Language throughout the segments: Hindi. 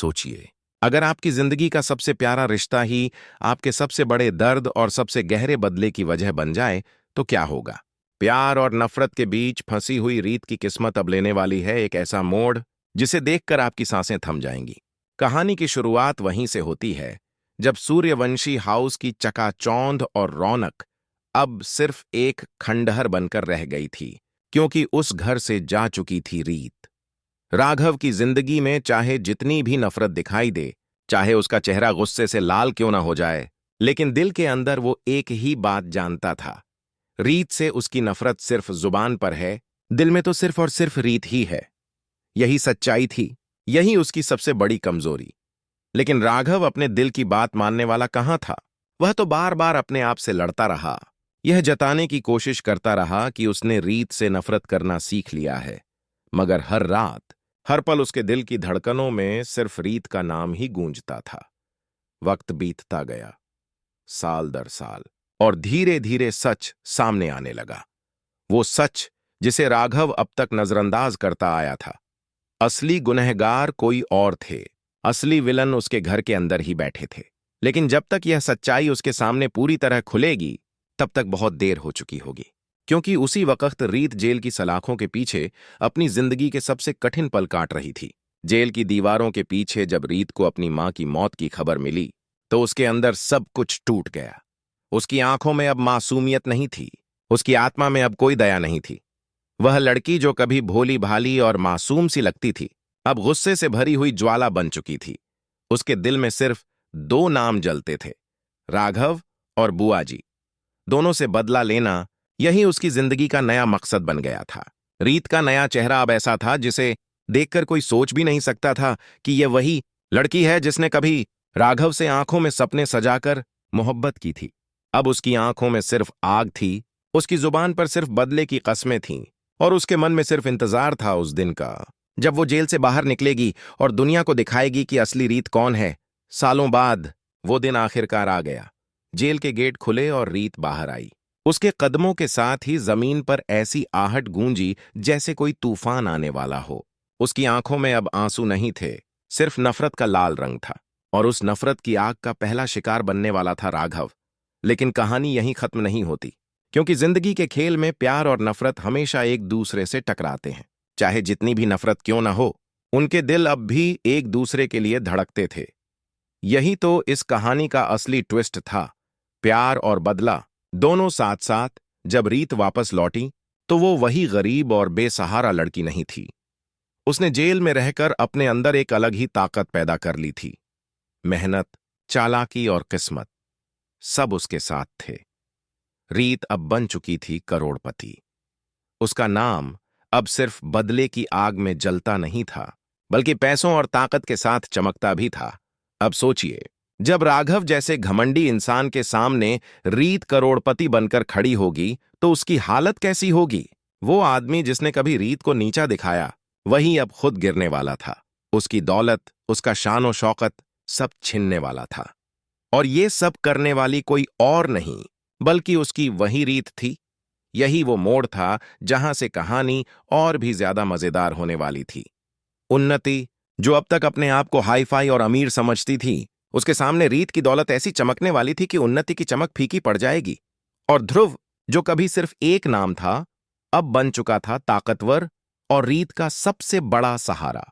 सोचिए, अगर आपकी जिंदगी का सबसे प्यारा रिश्ता ही आपके सबसे बड़े दर्द और सबसे गहरे बदले की वजह बन जाए तो क्या होगा। प्यार और नफरत के बीच फंसी हुई रीत की किस्मत अब लेने वाली है एक ऐसा मोड़ जिसे देखकर आपकी सांसें थम जाएंगी। कहानी की शुरुआत वहीं से होती है जब सूर्यवंशी हाउस की चकाचौंध और रौनक अब सिर्फ एक खंडहर बनकर रह गई थी, क्योंकि उस घर से जा चुकी थी रीत। राघव की जिंदगी में चाहे जितनी भी नफरत दिखाई दे, चाहे उसका चेहरा गुस्से से लाल क्यों ना हो जाए, लेकिन दिल के अंदर वो एक ही बात जानता था। रीत से उसकी नफरत सिर्फ जुबान पर है, दिल में तो सिर्फ और सिर्फ रीत ही है। यही सच्चाई थी, यही उसकी सबसे बड़ी कमजोरी। लेकिन राघव अपने दिल की बात मानने वाला कहाँ था। वह तो बार बार अपने आप से लड़ता रहा, यह जताने की कोशिश करता रहा कि उसने रीत से नफरत करना सीख लिया है। मगर हर रात, हर पल उसके दिल की धड़कनों में सिर्फ रीत का नाम ही गूंजता था। वक्त बीतता गया, साल दर साल, और धीरे धीरे सच सामने आने लगा। वो सच जिसे राघव अब तक नजरअंदाज करता आया था। असली गुनहगार कोई और थे, असली विलन उसके घर के अंदर ही बैठे थे। लेकिन जब तक यह सच्चाई उसके सामने पूरी तरह खुलेगी, तब तक बहुत देर हो चुकी होगी, क्योंकि उसी वक्त रीत जेल की सलाखों के पीछे अपनी जिंदगी के सबसे कठिन पल काट रही थी। जेल की दीवारों के पीछे जब रीत को अपनी मां की मौत की खबर मिली, तो उसके अंदर सब कुछ टूट गया। उसकी आंखों में अब मासूमियत नहीं थी, उसकी आत्मा में अब कोई दया नहीं थी। वह लड़की जो कभी भोली भाली और मासूम सी लगती थी, अब गुस्से से भरी हुई ज्वाला बन चुकी थी। उसके दिल में सिर्फ दो नाम जलते थे, राघव और बुआ जी। दोनों से बदला लेना, यही उसकी जिंदगी का नया मकसद बन गया था। रीत का नया चेहरा अब ऐसा था जिसे देखकर कोई सोच भी नहीं सकता था कि यह वही लड़की है जिसने कभी राघव से आंखों में सपने सजाकर मोहब्बत की थी। अब उसकी आंखों में सिर्फ आग थी, उसकी जुबान पर सिर्फ बदले की कस्में थीं, और उसके मन में सिर्फ इंतजार था उस दिन का जब वो जेल से बाहर निकलेगी और दुनिया को दिखाएगी कि असली रीत कौन है। सालों बाद वो दिन आखिरकार आ गया। जेल के गेट खुले और रीत बाहर आई। उसके कदमों के साथ ही जमीन पर ऐसी आहट गूंजी जैसे कोई तूफान आने वाला हो। उसकी आंखों में अब आंसू नहीं थे, सिर्फ नफरत का लाल रंग था, और उस नफरत की आग का पहला शिकार बनने वाला था राघव। लेकिन कहानी यहीं खत्म नहीं होती, क्योंकि जिंदगी के खेल में प्यार और नफरत हमेशा एक दूसरे से टकराते हैं। चाहे जितनी भी नफरत क्यों ना हो, उनके दिल अब भी एक दूसरे के लिए धड़कते थे। यही तो इस कहानी का असली ट्विस्ट था। प्यार और बदला दोनों साथ साथ। जब रीत वापस लौटी, तो वो वही गरीब और बेसहारा लड़की नहीं थी। उसने जेल में रहकर अपने अंदर एक अलग ही ताकत पैदा कर ली थी। मेहनत, चालाकी और किस्मत, सब उसके साथ थे। रीत अब बन चुकी थी करोड़पति। उसका नाम अब सिर्फ बदले की आग में जलता नहीं था, बल्कि पैसों और ताकत के साथ चमकता भी था। अब सोचिए, जब राघव जैसे घमंडी इंसान के सामने रीत करोड़पति बनकर खड़ी होगी, तो उसकी हालत कैसी होगी। वो आदमी जिसने कभी रीत को नीचा दिखाया, वही अब खुद गिरने वाला था। उसकी दौलत, उसका शान शौकत, सब छिनने वाला था। और ये सब करने वाली कोई और नहीं, बल्कि उसकी वही रीत थी। यही वो मोड़ था जहां से कहानी और भी ज्यादा मजेदार होने वाली थी। उन्नति, जो अब तक अपने आप को हाई फाई और अमीर समझती थी, उसके सामने रीत की दौलत ऐसी चमकने वाली थी कि उन्नति की चमक फीकी पड़ जाएगी। और ध्रुव, जो कभी सिर्फ एक नाम था, अब बन चुका था ताकतवर और रीत का सबसे बड़ा सहारा।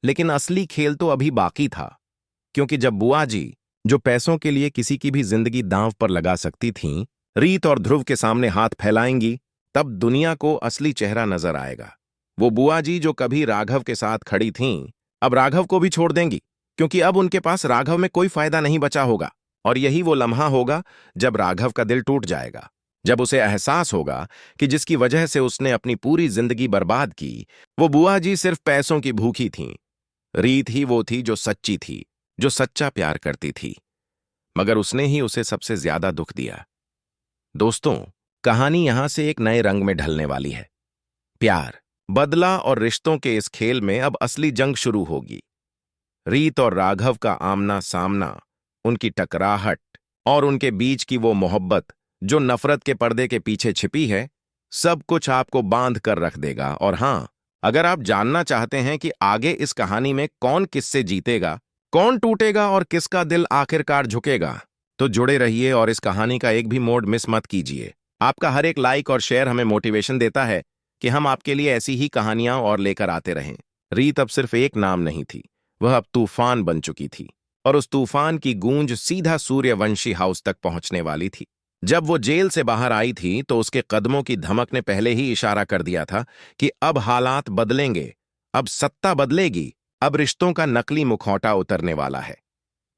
लेकिन असली खेल तो अभी बाकी था, क्योंकि जब बुआ जी, जो पैसों के लिए किसी की भी जिंदगी दांव पर लगा सकती थीं, रीत और ध्रुव के सामने हाथ फैलाएंगी, तब दुनिया को असली चेहरा नजर आएगा। वो बुआ जी जो कभी राघव के साथ खड़ी थीं, अब राघव को भी छोड़ देंगी, क्योंकि अब उनके पास राघव में कोई फायदा नहीं बचा होगा। और यही वो लम्हा होगा जब राघव का दिल टूट जाएगा, जब उसे एहसास होगा कि जिसकी वजह से उसने अपनी पूरी जिंदगी बर्बाद की, वो बुआ जी सिर्फ पैसों की भूखी थीं। रीत ही वो थी जो सच्ची थी, जो सच्चा प्यार करती थी, मगर उसने ही उसे सबसे ज्यादा दुख दिया। दोस्तों, कहानी यहां से एक नए रंग में ढलने वाली है। प्यार, बदला और रिश्तों के इस खेल में अब असली जंग शुरू होगी। रीत और राघव का आमना सामना, उनकी टकराहट और उनके बीच की वो मोहब्बत जो नफरत के पर्दे के पीछे छिपी है, सब कुछ आपको बांध कर रख देगा। और हां, अगर आप जानना चाहते हैं कि आगे इस कहानी में कौन किससे जीतेगा, कौन टूटेगा और किसका दिल आखिरकार झुकेगा, तो जुड़े रहिए और इस कहानी का एक भी मोड़ मिस मत कीजिए। आपका हर एक लाइक और शेयर हमें मोटिवेशन देता है कि हम आपके लिए ऐसी ही कहानियां और लेकर आते रहें। रीत अब सिर्फ एक नाम नहीं थी, वह अब तूफान बन चुकी थी, और उस तूफान की गूंज सीधा सूर्यवंशी हाउस तक पहुंचने वाली थी। जब वो जेल से बाहर आई थी तो उसके कदमों की धमक ने पहले ही इशारा कर दिया था कि अब हालात बदलेंगे, अब सत्ता बदलेगी, अब रिश्तों का नकली मुखौटा उतरने वाला है।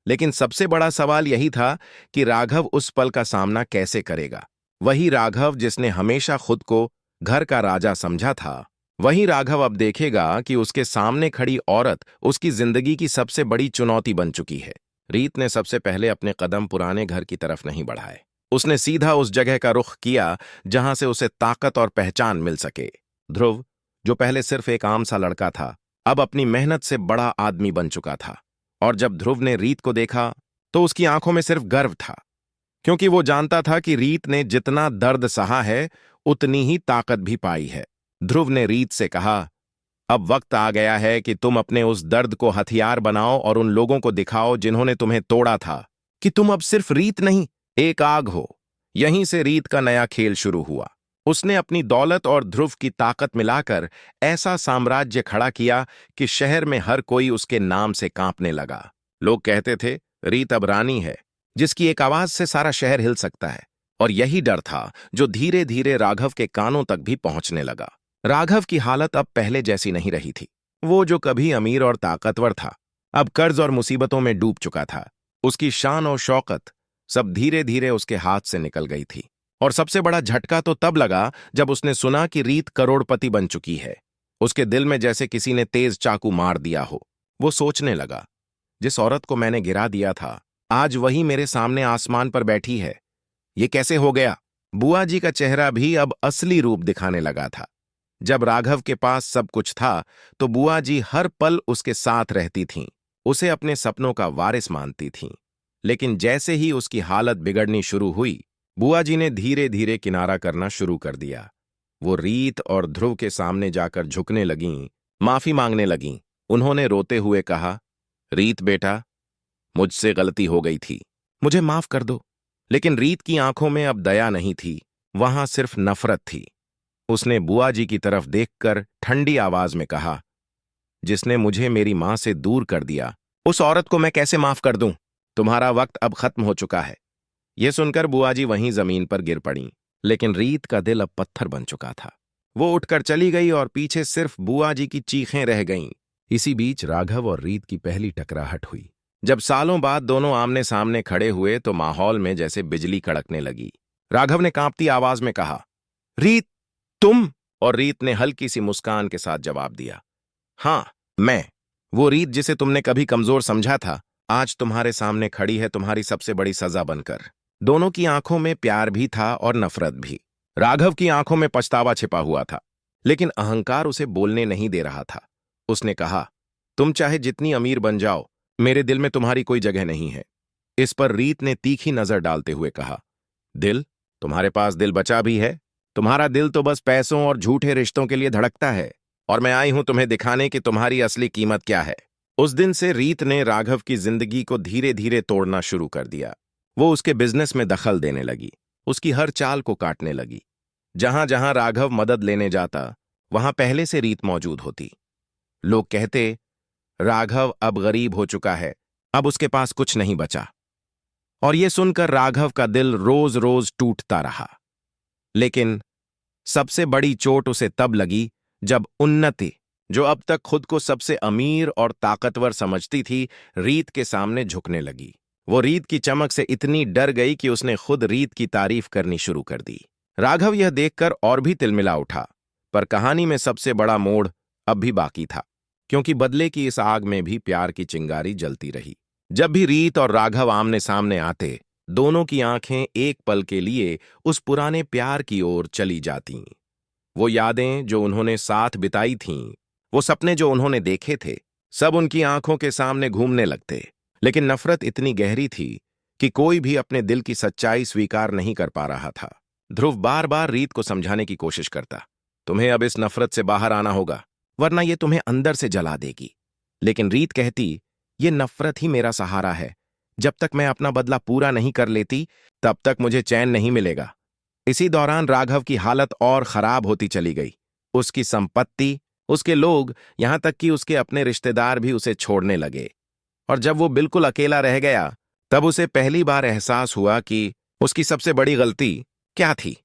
लेकिन सबसे बड़ा सवाल यही था कि राघव उस पल का सामना कैसे करेगा। वही राघव जिसने हमेशा खुद को घर का राजा समझा था, वही राघव अब देखेगा कि उसके सामने खड़ी औरत उसकी जिंदगी की सबसे बड़ी चुनौती बन चुकी है। रीत ने सबसे पहले अपने कदम पुराने घर की तरफ नहीं बढ़ाए। उसने सीधा उस जगह का रुख किया जहां से उसे ताकत और पहचान मिल सके। ध्रुव, जो पहले सिर्फ एक आम सा लड़का था, अब अपनी मेहनत से बड़ा आदमी बन चुका था। और जब ध्रुव ने रीत को देखा तो उसकी आंखों में सिर्फ गर्व था, क्योंकि वो जानता था कि रीत ने जितना दर्द सहा है उतनी ही ताकत भी पाई है। ध्रुव ने रीत से कहा, अब वक्त आ गया है कि तुम अपने उस दर्द को हथियार बनाओ और उन लोगों को दिखाओ जिन्होंने तुम्हें तोड़ा था कि तुम अब सिर्फ रीत नहीं, एक आग हो। यहीं से रीत का नया खेल शुरू हुआ। उसने अपनी दौलत और ध्रुव की ताकत मिलाकर ऐसा साम्राज्य खड़ा किया कि शहर में हर कोई उसके नाम से कांपने लगा। लोग कहते थे, रीत अब रानी है, जिसकी एक आवाज से सारा शहर हिल सकता है। और यही डर था जो धीरे धीरे राघव के कानों तक भी पहुंचने लगा। राघव की हालत अब पहले जैसी नहीं रही थी। वो जो कभी अमीर और ताकतवर था, अब कर्ज और मुसीबतों में डूब चुका था। उसकी शान और शौकत सब धीरे धीरे उसके हाथ से निकल गई थी। और सबसे बड़ा झटका तो तब लगा जब उसने सुना कि रीत करोड़पति बन चुकी है। उसके दिल में जैसे किसी ने तेज चाकू मार दिया हो। वो सोचने लगा, जिस औरत को मैंने गिरा दिया था, आज वही मेरे सामने आसमान पर बैठी है। ये कैसे हो गया? बुआ जी का चेहरा भी अब असली रूप दिखाने लगा था। जब राघव के पास सब कुछ था तो बुआ जी हर पल उसके साथ रहती थीं, उसे अपने सपनों का वारिस मानती थीं। लेकिन जैसे ही उसकी हालत बिगड़नी शुरू हुई, बुआ जी ने धीरे धीरे किनारा करना शुरू कर दिया। वो रीत और ध्रुव के सामने जाकर झुकने लगीं, माफी मांगने लगीं। उन्होंने रोते हुए कहा, रीत बेटा, मुझसे गलती हो गई थी, मुझे माफ कर दो। लेकिन रीत की आंखों में अब दया नहीं थी, वहां सिर्फ नफरत थी। उसने बुआ जी की तरफ देखकर ठंडी आवाज में कहा, जिसने मुझे मेरी मां से दूर कर दिया, उस औरत को मैं कैसे माफ कर दूं? तुम्हारा वक्त अब खत्म हो चुका है। यह सुनकर बुआ जी वहीं जमीन पर गिर पड़ीं, लेकिन रीत का दिल अब पत्थर बन चुका था। वो उठकर चली गई और पीछे सिर्फ बुआ जी की चीखें रह गईं। इसी बीच राघव और रीत की पहली टकराहट हुई। जब सालों बाद दोनों आमने सामने खड़े हुए तो माहौल में जैसे बिजली कड़कने लगी। राघव ने कांपती आवाज में कहा, रीत, तुम? और रीत ने हल्की सी मुस्कान के साथ जवाब दिया, हां, मैं। वो रीत जिसे तुमने कभी कमजोर समझा था, आज तुम्हारे सामने खड़ी है तुम्हारी सबसे बड़ी सजा बनकर। दोनों की आंखों में प्यार भी था और नफरत भी। राघव की आंखों में पछतावा छिपा हुआ था, लेकिन अहंकार उसे बोलने नहीं दे रहा था। उसने कहा, तुम चाहे जितनी अमीर बन जाओ, मेरे दिल में तुम्हारी कोई जगह नहीं है। इस पर रीत ने तीखी नजर डालते हुए कहा, दिल? तुम्हारे पास दिल बचा भी है? तुम्हारा दिल तो बस पैसों और झूठे रिश्तों के लिए धड़कता है, और मैं आई हूं तुम्हें दिखाने कि तुम्हारी असली कीमत क्या है। उस दिन से रीत ने राघव की जिंदगी को धीरे धीरे तोड़ना शुरू कर दिया। वो उसके बिजनेस में दखल देने लगी, उसकी हर चाल को काटने लगी। जहां जहां राघव मदद लेने जाता, वहां पहले से रीत मौजूद होती। लोग कहते, राघव अब गरीब हो चुका है, अब उसके पास कुछ नहीं बचा। और यह सुनकर राघव का दिल रोज रोज टूटता रहा। लेकिन सबसे बड़ी चोट उसे तब लगी जब उन्नति, जो अब तक खुद को सबसे अमीर और ताकतवर समझती थी, रीत के सामने झुकने लगी। वो रीत की चमक से इतनी डर गई कि उसने खुद रीत की तारीफ करनी शुरू कर दी। राघव यह देखकर और भी तिलमिला उठा, पर कहानी में सबसे बड़ा मोड़ अब भी बाकी था, क्योंकि बदले की इस आग में भी प्यार की चिंगारी जलती रही। जब भी रीत और राघव आमने सामने आते, दोनों की आंखें एक पल के लिए उस पुराने प्यार की ओर चली जातीं। वो यादें जो उन्होंने साथ बिताई थीं, वो सपने जो उन्होंने देखे थे, सब उनकी आंखों के सामने घूमने लगते। लेकिन नफरत इतनी गहरी थी कि कोई भी अपने दिल की सच्चाई स्वीकार नहीं कर पा रहा था। ध्रुव बार बार रीत को समझाने की कोशिश करता, तुम्हें अब इस नफरत से बाहर आना होगा। वरना ये तुम्हें अंदर से जला देगी। लेकिन रीत कहती, ये नफरत ही मेरा सहारा है। जब तक मैं अपना बदला पूरा नहीं कर लेती, तब तक मुझे चैन नहीं मिलेगा। इसी दौरान राघव की हालत और खराब होती चली गई। उसकी संपत्ति, उसके लोग, यहां तक कि उसके अपने रिश्तेदार भी उसे छोड़ने लगे। और जब वो बिल्कुल अकेला रह गया, तब उसे पहली बार एहसास हुआ कि उसकी सबसे बड़ी गलती क्या थी।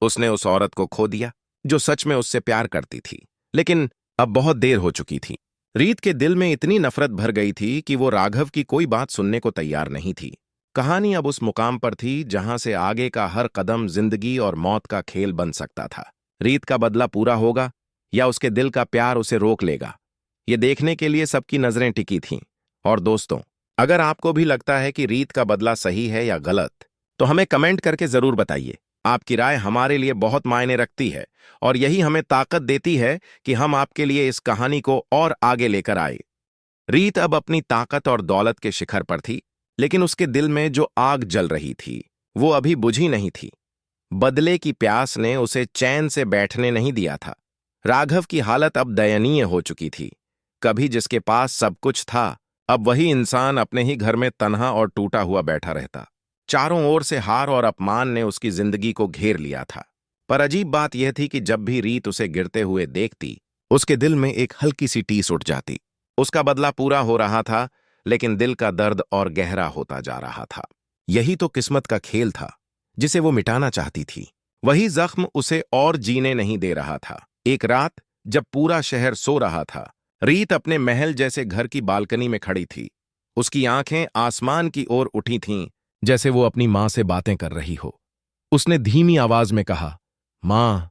उसने उस औरत को खो दिया जो सच में उससे प्यार करती थी, लेकिन अब बहुत देर हो चुकी थी। रीत के दिल में इतनी नफरत भर गई थी कि वो राघव की कोई बात सुनने को तैयार नहीं थी। कहानी अब उस मुकाम पर थी जहां से आगे का हर कदम जिंदगी और मौत का खेल बन सकता था। रीत का बदला पूरा होगा या उसके दिल का प्यार उसे रोक लेगा, ये देखने के लिए सबकी नजरें टिकी थीं। और दोस्तों, अगर आपको भी लगता है कि रीत का बदला सही है या गलत, तो हमें कमेंट करके जरूर बताइए। आपकी राय हमारे लिए बहुत मायने रखती है और यही हमें ताकत देती है कि हम आपके लिए इस कहानी को और आगे लेकर आए। रीत अब अपनी ताकत और दौलत के शिखर पर थी, लेकिन उसके दिल में जो आग जल रही थी वो अभी बुझी नहीं थी। बदले की प्यास ने उसे चैन से बैठने नहीं दिया था। राघव की हालत अब दयनीय हो चुकी थी। कभी जिसके पास सब कुछ था, अब वही इंसान अपने ही घर में तन्हा और टूटा हुआ बैठा रहता। चारों ओर से हार और अपमान ने उसकी जिंदगी को घेर लिया था। पर अजीब बात यह थी कि जब भी रीत उसे गिरते हुए देखती, उसके दिल में एक हल्की सी टीस उठ जाती। उसका बदला पूरा हो रहा था, लेकिन दिल का दर्द और गहरा होता जा रहा था। यही तो किस्मत का खेल था जिसे वो मिटाना चाहती थी। वही जख्म उसे और जीने नहीं दे रहा था। एक रात जब पूरा शहर सो रहा था, रीत अपने महल जैसे घर की बालकनी में खड़ी थी। उसकी आंखें आसमान की ओर उठी थीं, जैसे वो अपनी मां से बातें कर रही हो। उसने धीमी आवाज में कहा, मां,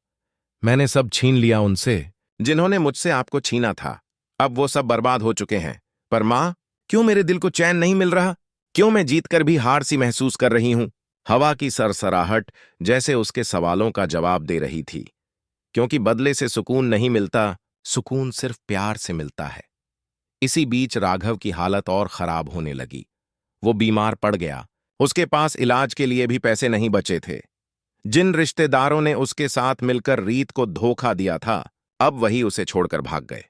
मैंने सब छीन लिया उनसे जिन्होंने मुझसे आपको छीना था। अब वो सब बर्बाद हो चुके हैं। पर मां, क्यों मेरे दिल को चैन नहीं मिल रहा? क्यों मैं जीतकर भी हार सी महसूस कर रही हूं? हवा की सरसराहट जैसे उसके सवालों का जवाब दे रही थी। क्योंकि बदले से सुकून नहीं मिलता, सुकून सिर्फ प्यार से मिलता है। इसी बीच राघव की हालत और खराब होने लगी। वो बीमार पड़ गया। उसके पास इलाज के लिए भी पैसे नहीं बचे थे। जिन रिश्तेदारों ने उसके साथ मिलकर रीत को धोखा दिया था, अब वही उसे छोड़कर भाग गए।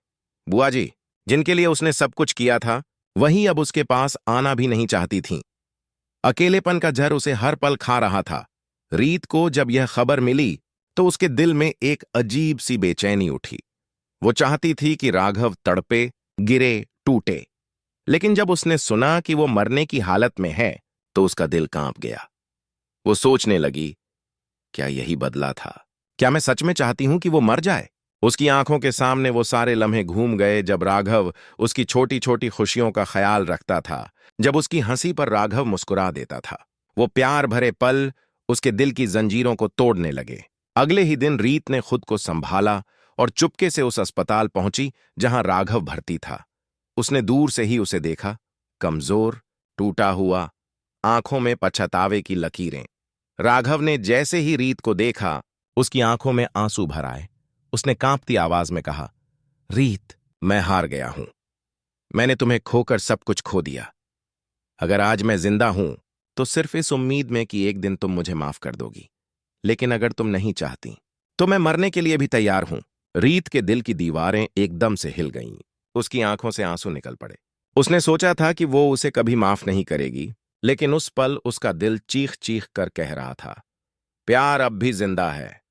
बुआ जी, जिनके लिए उसने सब कुछ किया था, वही अब उसके पास आना भी नहीं चाहती थीं। अकेलेपन का जहर उसे हर पल खा रहा था। रीत को जब यह खबर मिली, तो उसके दिल में एक अजीब सी बेचैनी उठी। वो चाहती थी कि राघव तड़पे, गिरे, टूटे। लेकिन जब उसने सुना कि वो मरने की हालत में है, तो उसका दिल कांप गया। वो सोचने लगी, क्या यही बदला था? क्या मैं सच में चाहती हूं कि वो मर जाए? उसकी आंखों के सामने वो सारे लम्हे घूम गए जब राघव उसकी छोटी छोटी खुशियों का ख्याल रखता था, जब उसकी हंसी पर राघव मुस्कुरा देता था। वो प्यार भरे पल उसके दिल की जंजीरों को तोड़ने लगे। अगले ही दिन रीत ने खुद को संभाला और चुपके से उस अस्पताल पहुंची जहां राघव भर्ती था। उसने दूर से ही उसे देखा, कमजोर, टूटा हुआ, आंखों में पछतावे की लकीरें। राघव ने जैसे ही रीत को देखा, उसकी आंखों में आंसू भर आए। उसने कांपती आवाज में कहा, रीत, मैं हार गया हूं। मैंने तुम्हें खोकर सब कुछ खो दिया। अगर आज मैं जिंदा हूं, तो सिर्फ इस उम्मीद में कि एक दिन तुम मुझे माफ कर दोगी। लेकिन अगर तुम नहीं चाहती, तो मैं मरने के लिए भी तैयार हूं। रीत के दिल की दीवारें एकदम से हिल गईं। उसकी आंखों से आंसू निकल पड़े। उसने सोचा था कि वो उसे कभी माफ नहीं करेगी, लेकिन उस पल उसका दिल चीख चीख कर कह रहा था, प्यार अब भी जिंदा है।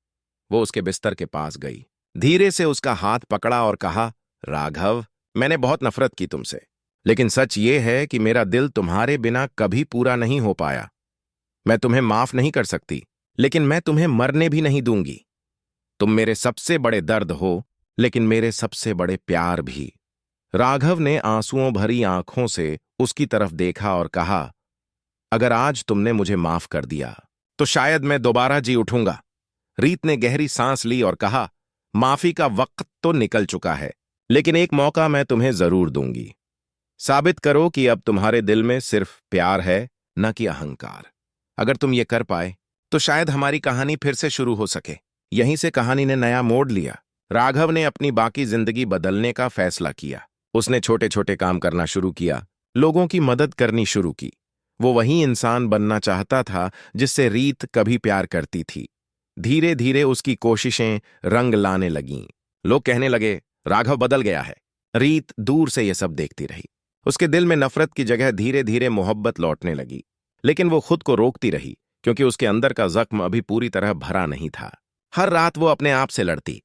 वो उसके बिस्तर के पास गई, धीरे से उसका हाथ पकड़ा और कहा, राघव, मैंने बहुत नफरत की तुमसे, लेकिन सच ये है कि मेरा दिल तुम्हारे बिना कभी पूरा नहीं हो पाया। मैं तुम्हें माफ नहीं कर सकती, लेकिन मैं तुम्हें मरने भी नहीं दूंगी। तुम मेरे सबसे बड़े दर्द हो, लेकिन मेरे सबसे बड़े प्यार भी। राघव ने आंसुओं भरी आंखों से उसकी तरफ देखा और कहा, अगर आज तुमने मुझे माफ कर दिया, तो शायद मैं दोबारा जी उठूंगा। रीत ने गहरी सांस ली और कहा, माफी का वक्त तो निकल चुका है, लेकिन एक मौका मैं तुम्हें जरूर दूंगी। साबित करो कि अब तुम्हारे दिल में सिर्फ प्यार है, न कि अहंकार। अगर तुम ये कर पाए, तो शायद हमारी कहानी फिर से शुरू हो सके। यहीं से कहानी ने नया मोड़ लिया। राघव ने अपनी बाकी जिंदगी बदलने का फैसला किया। उसने छोटे छोटे काम करना शुरू किया, लोगों की मदद करनी शुरू की। वो वही इंसान बनना चाहता था जिससे रीत कभी प्यार करती थी। धीरे धीरे उसकी कोशिशें रंग लाने लगीं। लोग कहने लगे, राघव बदल गया है। रीत दूर से ये सब देखती रही। उसके दिल में नफरत की जगह धीरे धीरे मोहब्बत लौटने लगी, लेकिन वो खुद को रोकती रही क्योंकि उसके अंदर का जख्म अभी पूरी तरह भरा नहीं था। हर रात वो अपने आप से लड़ती,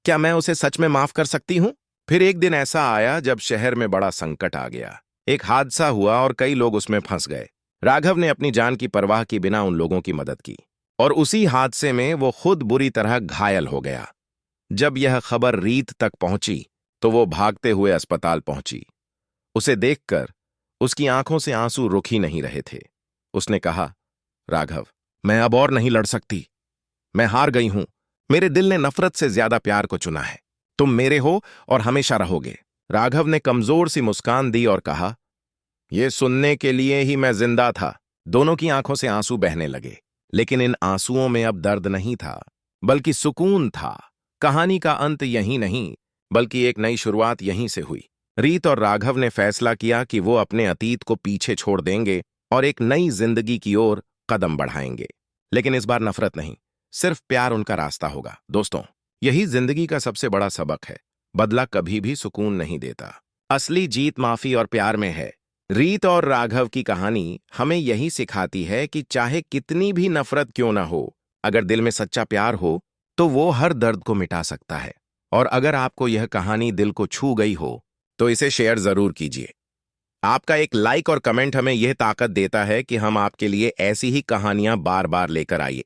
क्या मैं उसे सच में माफ कर सकती हूं? फिर एक दिन ऐसा आया जब शहर में बड़ा संकट आ गया। एक हादसा हुआ और कई लोग उसमें फंस गए। राघव ने अपनी जान की परवाह की बिना उन लोगों की मदद की, और उसी हादसे में वो खुद बुरी तरह घायल हो गया। जब यह खबर रीत तक पहुंची तो वो भागते हुए अस्पताल पहुंची। उसे देखकर उसकी आंखों से आंसू रुक ही नहीं रहे थे। उसने कहा, राघव, मैं अब और नहीं लड़ सकती। मैं हार गई हूं। मेरे दिल ने नफरत से ज्यादा प्यार को चुना है। तुम मेरे हो और हमेशा रहोगे। राघव ने कमजोर सी मुस्कान दी और कहा, यह सुनने के लिए ही मैं जिंदा था। दोनों की आंखों से आंसू बहने लगे, लेकिन इन आंसुओं में अब दर्द नहीं था, बल्कि सुकून था। कहानी का अंत यहीं नहीं, बल्कि एक नई शुरुआत यहीं से हुई। रीत और राघव ने फैसला किया कि वो अपने अतीत को पीछे छोड़ देंगे और एक नई जिंदगी की ओर कदम बढ़ाएंगे। लेकिन इस बार नफरत नहीं, सिर्फ प्यार उनका रास्ता होगा। दोस्तों, यही जिंदगी का सबसे बड़ा सबक है। बदला कभी भी सुकून नहीं देता। असली जीत माफी और प्यार में है। रीत और राघव की कहानी हमें यही सिखाती है कि चाहे कितनी भी नफरत क्यों ना हो, अगर दिल में सच्चा प्यार हो तो वो हर दर्द को मिटा सकता है। और अगर आपको यह कहानी दिल को छू गई हो तो इसे शेयर जरूर कीजिए। आपका एक लाइक और कमेंट हमें यह ताकत देता है कि हम आपके लिए ऐसी ही कहानियां बार बार लेकर आइए।